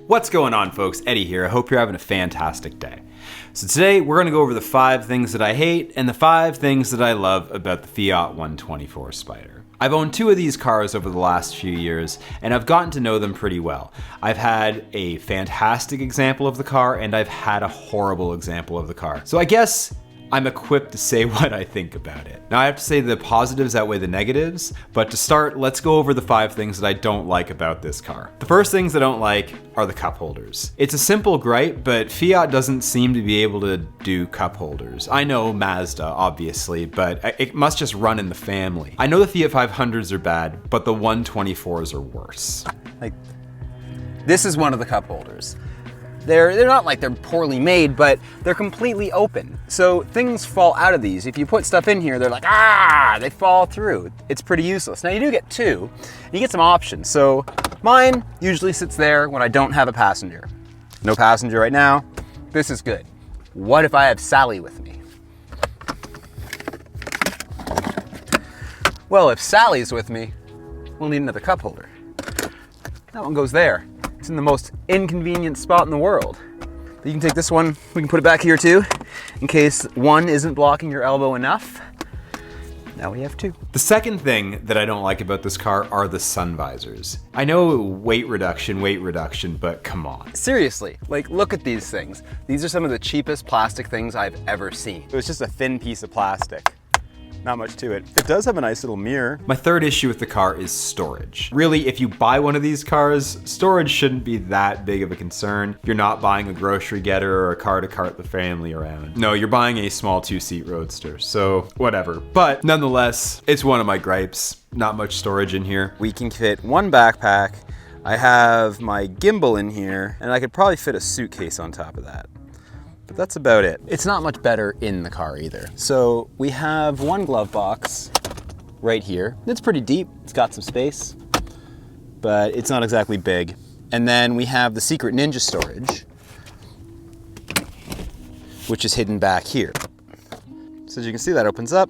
What's going on, folks? Eddie here. I hope you're having a fantastic day. So today we're going to go over the 5 things that I hate and the 5 things that I love about the Fiat 124 Spider. I've owned 2 of these cars over the last few years, and I've gotten to know them pretty well. I've had a fantastic example of the car, and I've had a horrible example of the car. So I guess I'm equipped to say what I think about it. Now I have to say the positives outweigh the negatives, but to start, let's go over the 5 things that I don't like about this car. The first things I don't like are the cup holders. It's a simple gripe, but Fiat doesn't seem to be able to do cup holders. I know Mazda, obviously, but it must just run in the family. I know the Fiat 500s are bad, but the 124s are worse. Like, this is one of the cup holders. They're not like they're poorly made, but they're completely open. So things fall out of these. If you put stuff in here, they're like, they fall through. It's pretty useless. Now you do get 2, and you get some options. So mine usually sits there when I don't have a passenger. No passenger right now. This is good. What if I have Sally with me? Well, if Sally's with me, we'll need another cup holder. That one goes there. It's in the most inconvenient spot in the world. You can take this one, we can put it back here too, in case one isn't blocking your elbow enough. Now we have 2. The second thing that I don't like about this car are the sun visors. I know weight reduction, but come on. Seriously, like, look at these things. These are some of the cheapest plastic things I've ever seen. It was just a thin piece of plastic. Not much to it. It does have a nice little mirror. My third issue with the car is storage. Really, if you buy one of these cars, storage shouldn't be that big of a concern. You're not buying a grocery getter or a car to cart the family around. No, you're buying a small 2-seat Roadster, so whatever. But nonetheless, it's one of my gripes. Not much storage in here. We can fit 1 backpack. I have my gimbal in here, and I could probably fit a suitcase on top of that. But that's about it. It's not much better in the car either. So we have 1 glove box right here. It's pretty deep, it's got some space, but it's not exactly big. And then we have the secret ninja storage, which is hidden back here. So as you can see, that opens up,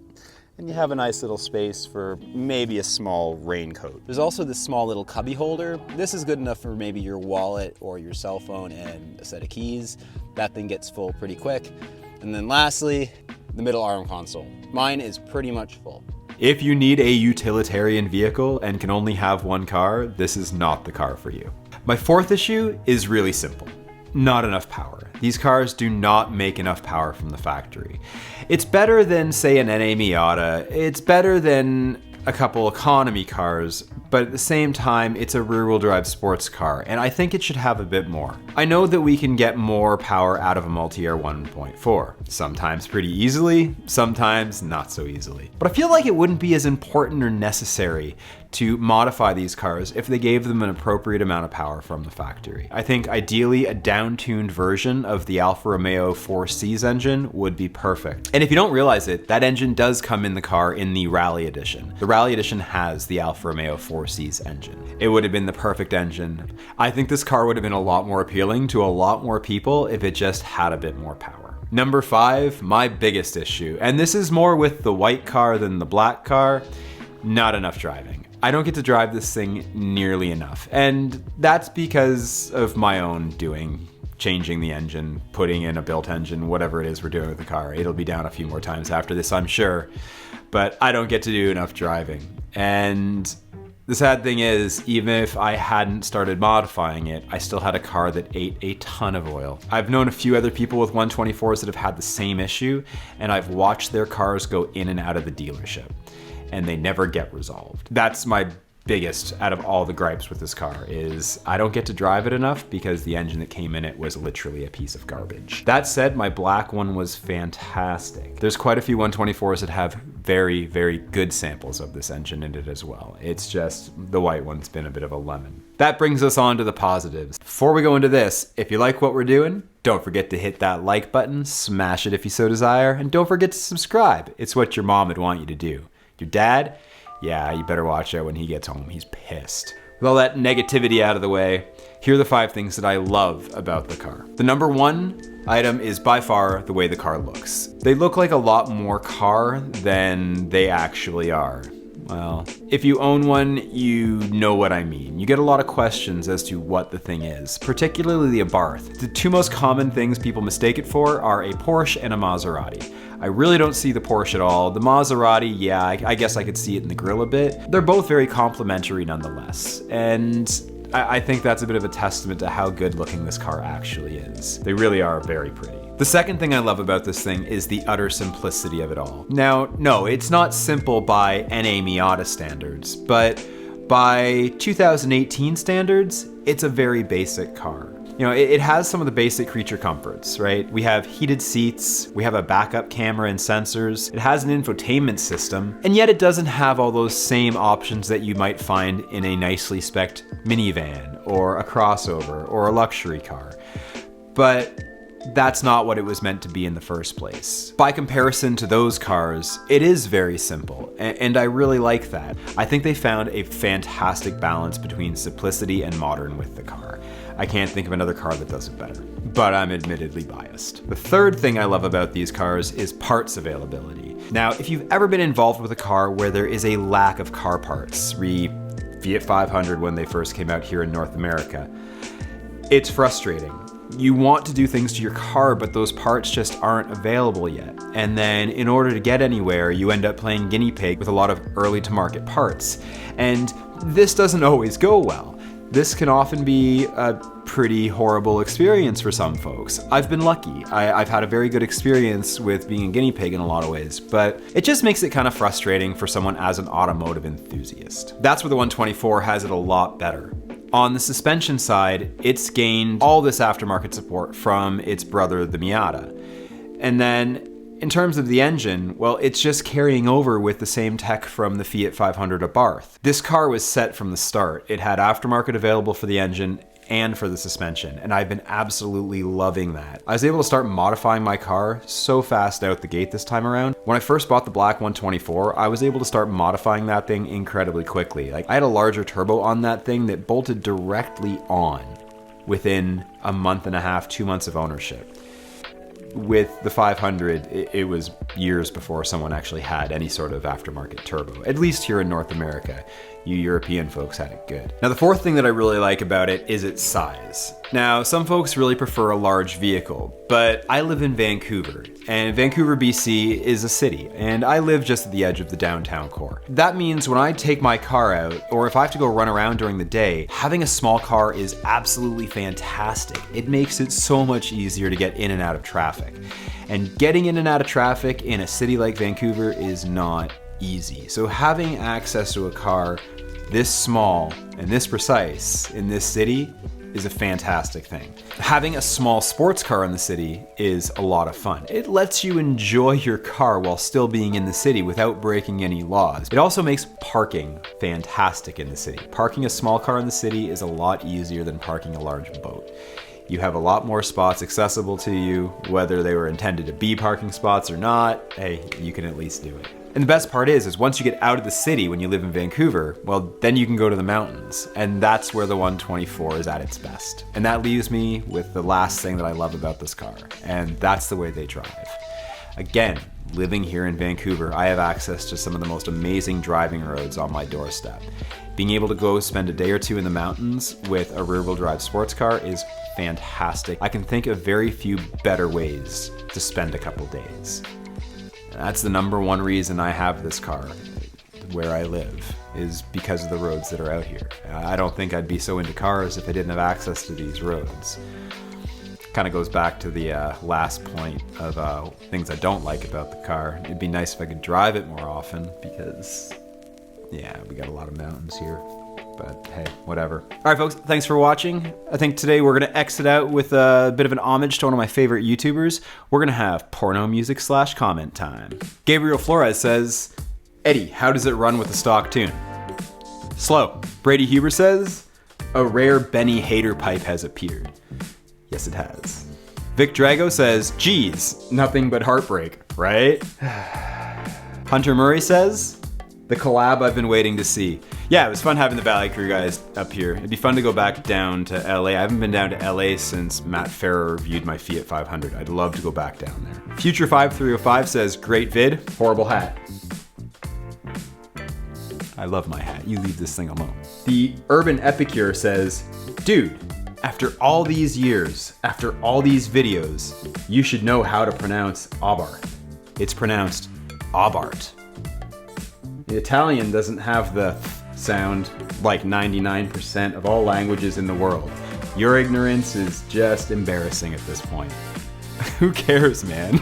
and you have a nice little space for maybe a small raincoat. There's also this small little cubby holder. This is good enough for maybe your wallet or your cell phone and a set of keys. That thing gets full pretty quick. And then lastly, the middle arm console. Mine is pretty much full. If you need a utilitarian vehicle and can only have 1 car, this is not the car for you. My 4th issue is really simple. Not enough power. These cars do not make enough power from the factory. It's better than, say, an NA Miata. It's better than a couple economy cars, but at the same time, it's a rear-wheel drive sports car, and I think it should have a bit more. I know that we can get more power out of a multi-air 1.4. Sometimes pretty easily, sometimes not so easily. But I feel like it wouldn't be as important or necessary to modify these cars if they gave them an appropriate amount of power from the factory. I think ideally a down-tuned version of the Alfa Romeo 4C's engine would be perfect. And if you don't realize it, that engine does come in the car in the Rally Edition. The Rally Edition has the Alfa Romeo 4C's engine. It would have been the perfect engine. I think this car would have been a lot more appealing to a lot more people if it just had a bit more power. Number 5, my biggest issue, and this is more with the white car than the black car, not enough driving. I don't get to drive this thing nearly enough, and that's because of my own doing. Changing the engine, putting in a built engine, whatever it is we're doing with the car. It'll be down a few more times after this, I'm sure, but I don't get to do enough driving. And the sad thing is, even if I hadn't started modifying it, I still had a car that ate a ton of oil. I've known a few other people with 124s that have had the same issue, and I've watched their cars go in and out of the dealership, and they never get resolved. That's my biggest out of all the gripes with this car, is I don't get to drive it enough because the engine that came in it was literally a piece of garbage. That said, my black one was fantastic. There's quite a few 124s that have very, very good samples of this engine in it as well. It's just the white one's been a bit of a lemon. That brings us on to the positives. Before we go into this, if you like what we're doing, don't forget to hit that like button, smash it if you so desire, and don't forget to subscribe. It's what your mom would want you to do. Your dad? Yeah, you better watch out when he gets home. He's pissed. With all that negativity out of the way, here are the 5 things that I love about the car. The number 1 item is by far the way the car looks. They look like a lot more car than they actually are. Well, if you own one, you know what I mean. You get a lot of questions as to what the thing is, particularly the Abarth. The two most common things people mistake it for are a Porsche and a Maserati. I really don't see the Porsche at all. The Maserati, yeah, I guess I could see it in the grille a bit. They're both very complimentary nonetheless, and I think that's a bit of a testament to how good looking this car actually is. They really are very pretty. The second thing I love about this thing is the utter simplicity of it all. Now, no, it's not simple by NA Miata standards, but by 2018 standards, it's a very basic car. You know, it has some of the basic creature comforts, right? We have heated seats, we have a backup camera and sensors, it has an infotainment system, and yet it doesn't have all those same options that you might find in a nicely spec'd minivan, or a crossover, or a luxury car. But that's not what it was meant to be in the first place. By comparison to those cars, it is very simple, and I really like that. I think they found a fantastic balance between simplicity and modern with the car. I can't think of another car that does it better, but I'm admittedly biased. The third thing I love about these cars is parts availability. Now, if you've ever been involved with a car where there is a lack of car parts, re Fiat 500 when they first came out here in North America, it's frustrating. You want to do things to your car, but those parts just aren't available yet. And then in order to get anywhere, you end up playing guinea pig with a lot of early to market parts. And this doesn't always go well. This can often be a pretty horrible experience for some folks. I've been lucky. I've had a very good experience with being a guinea pig in a lot of ways, but it just makes it kind of frustrating for someone as an automotive enthusiast. That's where the 124 has it a lot better. On the suspension side, it's gained all this aftermarket support from its brother, the Miata. And then in terms of the engine, well, it's just carrying over with the same tech from the Fiat 500 Abarth. This car was set from the start. It had aftermarket available for the engine and for the suspension, and I've been absolutely loving that. I was able to start modifying my car so fast out the gate this time around. When I first bought the black 124, I was able to start modifying that thing incredibly quickly. Like, I had a larger turbo on that thing that bolted directly on within a month and a half, 2 months of ownership. With the 500, it was years before someone actually had any sort of aftermarket turbo, at least here in North America. You European folks had it good. Now, the fourth thing that I really like about it is its size. Now, some folks really prefer a large vehicle, but I live in Vancouver, and Vancouver, BC is a city, and I live just at the edge of the downtown core. That means when I take my car out, or if I have to go run around during the day, having a small car is absolutely fantastic. It makes it so much easier to get in and out of traffic. And getting in and out of traffic in a city like Vancouver is not easy. So having access to a car this small and this precise in this city is a fantastic thing. Having a small sports car in the city is a lot of fun. It lets you enjoy your car while still being in the city without breaking any laws. It also makes parking fantastic in the city. Parking a small car in the city is a lot easier than parking a large boat. You have a lot more spots accessible to you, whether they were intended to be parking spots or not. Hey, you can at least do it. And the best part is once you get out of the city when you live in Vancouver, well, then you can go to the mountains. And that's where the 124 is at its best. And that leaves me with the last thing that I love about this car, and that's the way they drive. Again, living here in Vancouver, I have access to some of the most amazing driving roads on my doorstep. Being able to go spend a day or two in the mountains with a rear-wheel drive sports car is fantastic. I can think of very few better ways to spend a couple days. That's the number one reason I have this car where I live, is because of the roads that are out here. I don't think I'd be so into cars if I didn't have access to these roads. Kind of goes back to the last point of things I don't like about the car. It'd be nice if I could drive it more often because, yeah, we got a lot of mountains here. But hey, whatever. All right, folks, thanks for watching. I think today we're going to exit out with a bit of an homage to one of my favorite YouTubers. We're going to have porno music / comment time. Gabriel Flores says, Eddie, how does it run with a stock tune? Slow. Brady Huber says, a rare Benny hater pipe has appeared. Yes, it has. Vic Drago says, geez, nothing but heartbreak, right? Hunter Murray says, the collab I've been waiting to see. Yeah, it was fun having the Valley Crew guys up here. It'd be fun to go back down to LA. I haven't been down to LA since Matt Farrer reviewed my Fiat 500. I'd love to go back down there. Future 5305 says, great vid, horrible hat. I love my hat. You leave this thing alone. The Urban Epicure says, dude, after all these years, after all these videos, you should know how to pronounce Abarth. It's pronounced Abarth. The Italian doesn't have the sound like 99% of all languages in the world. Your ignorance is just embarrassing at this point. Who cares, man?